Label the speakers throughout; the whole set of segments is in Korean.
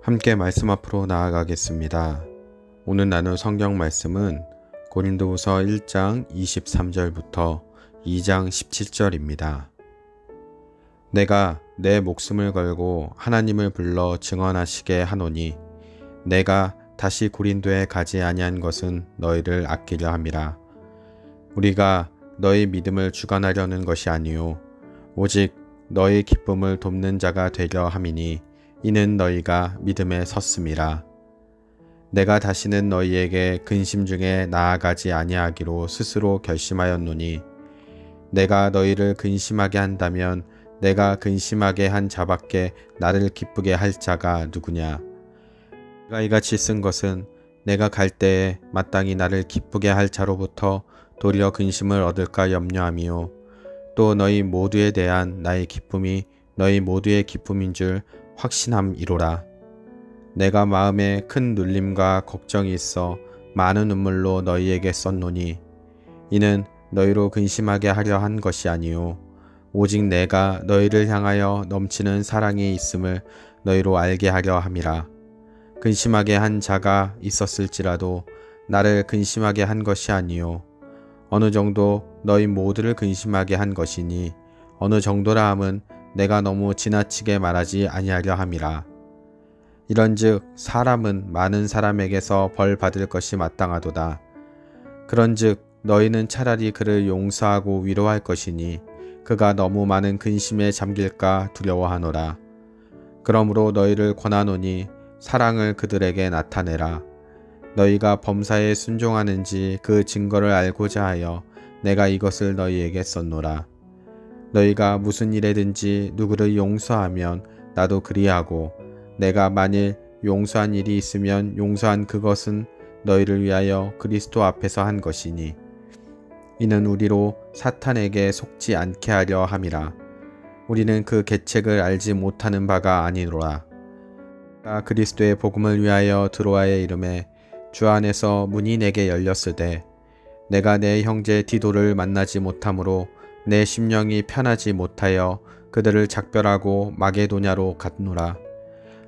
Speaker 1: 함께 말씀 앞으로 나아가겠습니다. 오늘 나눌 성경 말씀은 고린도후서 1장 23절부터 2장 17절입니다. 내가 내 목숨을 걸고 하나님을 불러 증언하시게 하노니 내가 다시 고린도에 가지 아니한 것은 너희를 아끼려 함이라. 우리가 너희 믿음을 주관하려는 것이 아니요 오직 너희 기쁨을 돕는 자가 되려 함이니 이는 너희가 믿음에 섰음이라. 내가 다시는 너희에게 근심 중에 나아가지 아니하기로 스스로 결심하였노니 내가 너희를 근심하게 한다면 내가 근심하게 한 자밖에 나를 기쁘게 할 자가 누구냐. 내가 이같이 쓴 것은 내가 갈 때에 마땅히 나를 기쁘게 할 자로부터 도리어 근심을 얻을까 염려함이요 또 너희 모두에 대한 나의 기쁨이 너희 모두의 기쁨인 줄 확신함이로라. 내가 마음에 큰 눌림과 걱정이 있어 많은 눈물로 너희에게 썼노니 이는 너희로 근심하게 하려 한 것이 아니요 오직 내가 너희를 향하여 넘치는 사랑이 있음을 너희로 알게 하려 함이라. 근심하게 한 자가 있었을지라도 나를 근심하게 한 것이 아니요 어느 정도 너희 모두를 근심하게 한 것이니 어느 정도라 함은 내가 너무 지나치게 말하지 아니하려 함이라. 이런즉 사람은 많은 사람에게서 벌 받을 것이 마땅하도다. 그런즉 너희는 차라리 그를 용서하고 위로할 것이니 그가 너무 많은 근심에 잠길까 두려워하노라. 그러므로 너희를 권하노니 사랑을 그들에게 나타내라. 너희가 범사에 순종하는지 그 증거를 알고자 하여 내가 이것을 너희에게 썼노라. 너희가 무슨 일에든지 누구를 용서하면 나도 그리하고 내가 만일 용서한 일이 있으면 용서한 그것은 너희를 위하여 그리스도 앞에서 한 것이니 이는 우리로 사탄에게 속지 않게 하려 함이라. 우리는 그 계책을 알지 못하는 바가 아니로라. 내가 그리스도의 복음을 위하여 드로아에 이름에 주 안에서 문이 내게 열렸으되 내가 내 형제 디도를 만나지 못하므로 내 심령이 편하지 못하여 그들을 작별하고 마게도냐로 갔노라.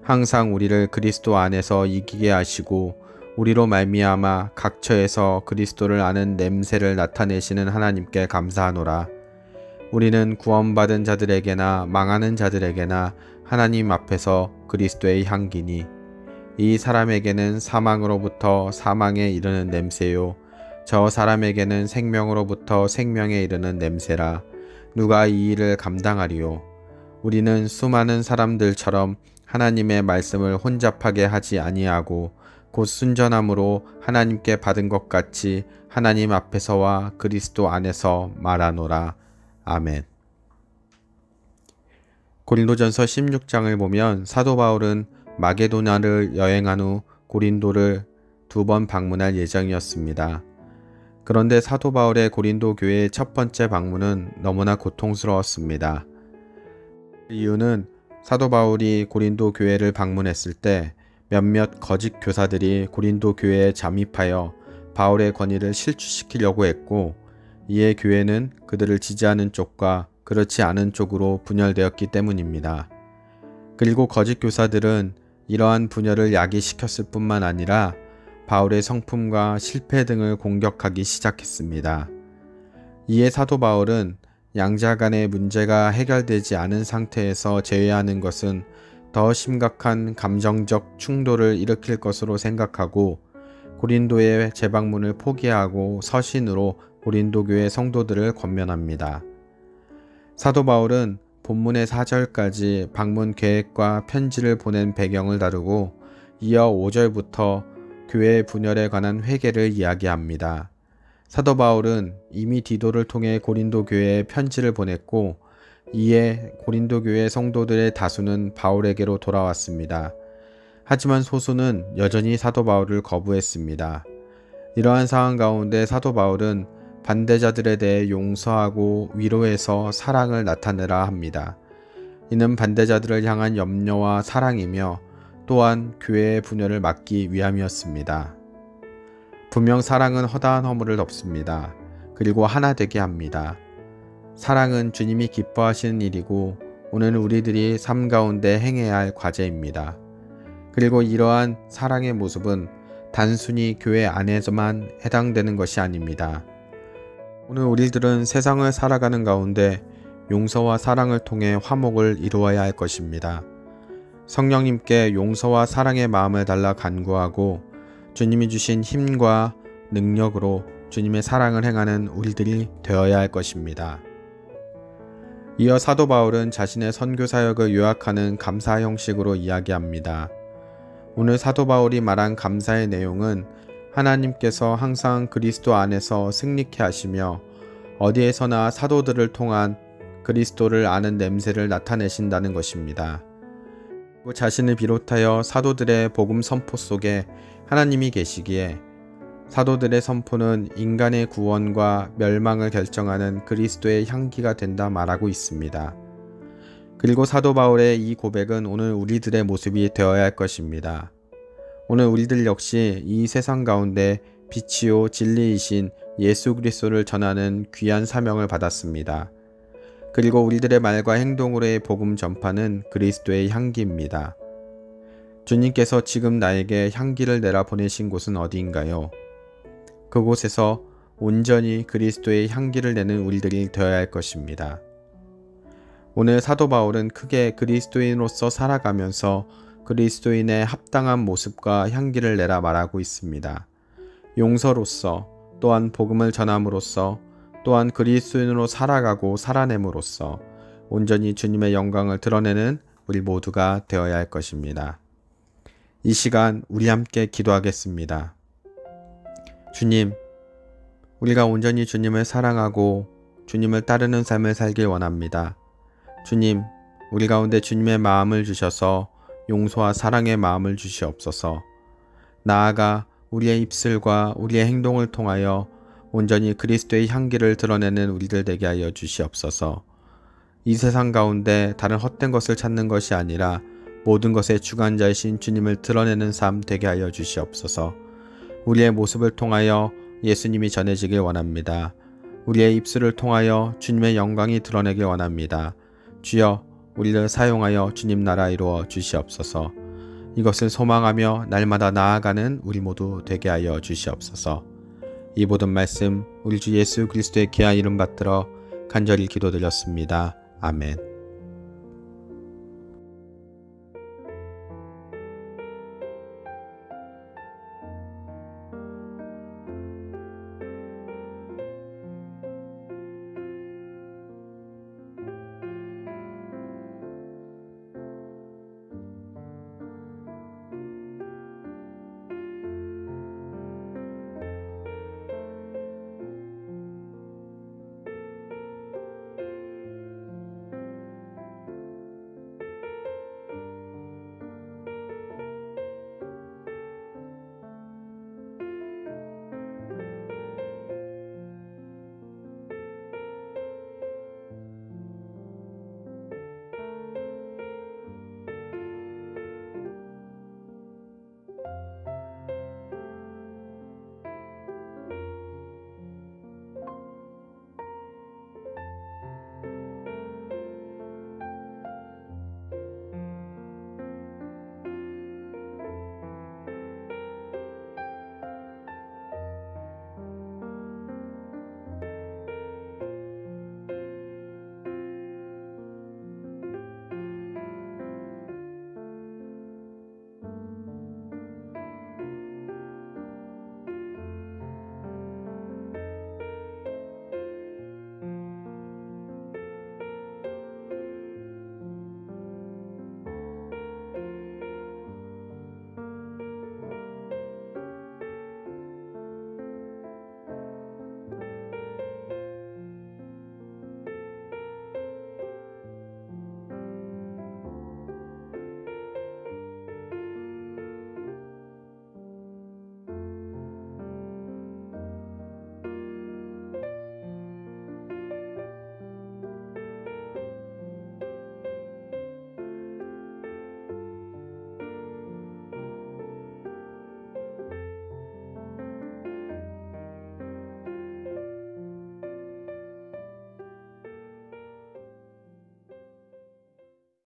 Speaker 1: 항상 우리를 그리스도 안에서 이기게 하시고 우리로 말미암아 각처에서 그리스도를 아는 냄새를 나타내시는 하나님께 감사하노라. 우리는 구원받은 자들에게나 망하는 자들에게나 하나님 앞에서 그리스도의 향기니 이 사람에게는 사망으로부터 사망에 이르는 냄새요 저 사람에게는 생명으로부터 생명에 이르는 냄새라. 누가 이 일을 감당하리요. 우리는 수많은 사람들처럼 하나님의 말씀을 혼잡하게 하지 아니하고 곧 순전함으로 하나님께 받은 것 같이 하나님 앞에서와 그리스도 안에서 말하노라. 아멘. 고린도전서 16장을 보면 사도 바울은 마게도냐를 여행한 후 고린도를 2번 방문할 예정이었습니다. 그런데 사도 바울의 고린도 교회의 첫 번째 방문은 너무나 고통스러웠습니다. 이유는 사도 바울이 고린도 교회를 방문했을 때 몇몇 거짓 교사들이 고린도 교회에 잠입하여 바울의 권위를 실추시키려고 했고 이에 교회는 그들을 지지하는 쪽과 그렇지 않은 쪽으로 분열되었기 때문입니다. 그리고 거짓 교사들은 이러한 분열을 야기시켰을 뿐만 아니라 바울의 성품과 실패 등을 공격하기 시작했습니다. 이에 사도 바울은 양자 간의 문제가 해결되지 않은 상태에서 제외하는 것은 더 심각한 감정적 충돌을 일으킬 것으로 생각하고 고린도의 재방문을 포기하고 서신으로 고린도 교회 성도들을 권면합니다. 사도 바울은 본문의 4절까지 방문 계획과 편지를 보낸 배경을 다루고 이어 5절부터 교회의 분열에 관한 회개를 이야기합니다. 사도 바울은 이미 디도를 통해 고린도 교회에 편지를 보냈고 이에 고린도 교회 성도들의 다수는 바울에게로 돌아왔습니다. 하지만 소수는 여전히 사도 바울을 거부했습니다. 이러한 상황 가운데 사도 바울은 반대자들에 대해 용서하고 위로해서 사랑을 나타내라 합니다. 이는 반대자들을 향한 염려와 사랑이며 또한 교회의 분열을 막기 위함이었습니다. 분명 사랑은 허다한 허물을 덮습니다. 그리고 하나 되게 합니다. 사랑은 주님이 기뻐하시는 일이고 오늘 우리들이 삶 가운데 행해야 할 과제입니다. 그리고 이러한 사랑의 모습은 단순히 교회 안에서만 해당되는 것이 아닙니다. 오늘 우리들은 세상을 살아가는 가운데 용서와 사랑을 통해 화목을 이루어야 할 것입니다. 성령님께 용서와 사랑의 마음을 달라 간구하고 주님이 주신 힘과 능력으로 주님의 사랑을 행하는 우리들이 되어야 할 것입니다. 이어 사도 바울은 자신의 선교 사역을 요약하는 감사 형식으로 이야기합니다. 오늘 사도 바울이 말한 감사의 내용은 하나님께서 항상 그리스도 안에서 승리케 하시며 어디에서나 사도들을 통한 그리스도를 아는 냄새를 나타내신다는 것입니다. 그리고 자신을 비롯하여 사도들의 복음 선포 속에 하나님이 계시기에 사도들의 선포는 인간의 구원과 멸망을 결정하는 그리스도의 향기가 된다 말하고 있습니다. 그리고 사도 바울의 이 고백은 오늘 우리들의 모습이 되어야 할 것입니다. 오늘 우리들 역시 이 세상 가운데 빛이요 진리이신 예수 그리스도를 전하는 귀한 사명을 받았습니다. 그리고 우리들의 말과 행동으로의 복음 전파는 그리스도의 향기입니다. 주님께서 지금 나에게 향기를 내라 보내신 곳은 어디인가요? 그곳에서 온전히 그리스도의 향기를 내는 우리들이 되어야 할 것입니다. 오늘 사도 바울은 크게 그리스도인으로서 살아가면서 그리스도인의 합당한 모습과 향기를 내라 말하고 있습니다. 용서로서, 또한 복음을 전함으로써, 또한 그리스도인으로 살아가고 살아냄으로써 온전히 주님의 영광을 드러내는 우리 모두가 되어야 할 것입니다. 이 시간 우리 함께 기도하겠습니다. 주님, 우리가 온전히 주님을 사랑하고 주님을 따르는 삶을 살길 원합니다. 주님, 우리 가운데 주님의 마음을 주셔서 용서와 사랑의 마음을 주시옵소서. 나아가 우리의 입술과 우리의 행동을 통하여 온전히 그리스도의 향기를 드러내는 우리들 되게 하여 주시옵소서. 이 세상 가운데 다른 헛된 것을 찾는 것이 아니라 모든 것의 주관자이신 주님을 드러내는 삶 되게 하여 주시옵소서. 우리의 모습을 통하여 예수님이 전해지길 원합니다. 우리의 입술을 통하여 주님의 영광이 드러내길 원합니다. 주여, 우리를 사용하여 주님 나라 이루어 주시옵소서. 이것을 소망하며 날마다 나아가는 우리 모두 되게 하여 주시옵소서. 이 모든 말씀 우리 주 예수 그리스도의 귀한 이름 받들어 간절히 기도드렸습니다. 아멘.